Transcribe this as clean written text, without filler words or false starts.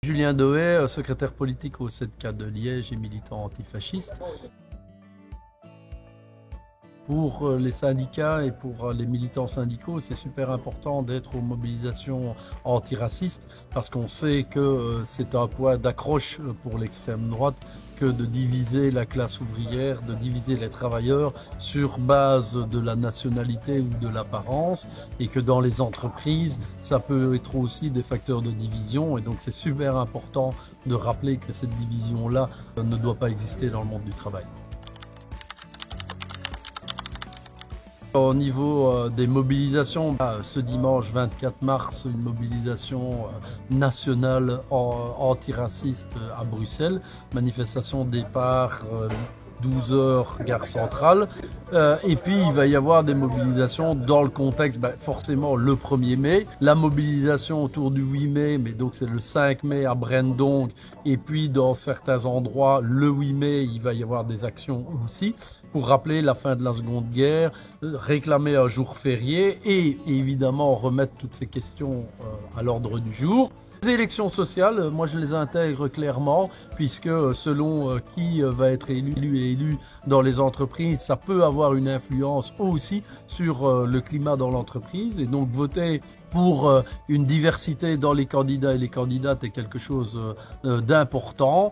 Julien Dohet, secrétaire politique au ZK de Liège et militant antifasciste. Pour les syndicats et pour les militants syndicaux, c'est super important d'être aux mobilisations antiracistes parce qu'on sait que c'est un point d'accroche pour l'extrême droite que de diviser la classe ouvrière, de diviser les travailleurs sur base de la nationalité ou de l'apparence, et que dans les entreprises, ça peut être aussi des facteurs de division, et donc c'est super important de rappeler que cette division-là ne doit pas exister dans le monde du travail. Au niveau des mobilisations, ce dimanche 24 mars, une mobilisation nationale antiraciste à Bruxelles. Manifestation départ 12h, gare centrale. Et puis il va y avoir des mobilisations dans le contexte, forcément le 1er mai. La mobilisation autour du 8 mai, mais donc c'est le 5 mai à Brendonck. Et puis dans certains endroits, le 8 mai, il va y avoir des actions aussi pour rappeler la fin de la Seconde Guerre, réclamer un jour férié et évidemment remettre toutes ces questions à l'ordre du jour. Les élections sociales, moi je les intègre clairement, puisque selon qui va être élu dans les entreprises, ça peut avoir une influence aussi sur le climat dans l'entreprise. Et donc voter pour une diversité dans les candidats et les candidates est quelque chose d'important.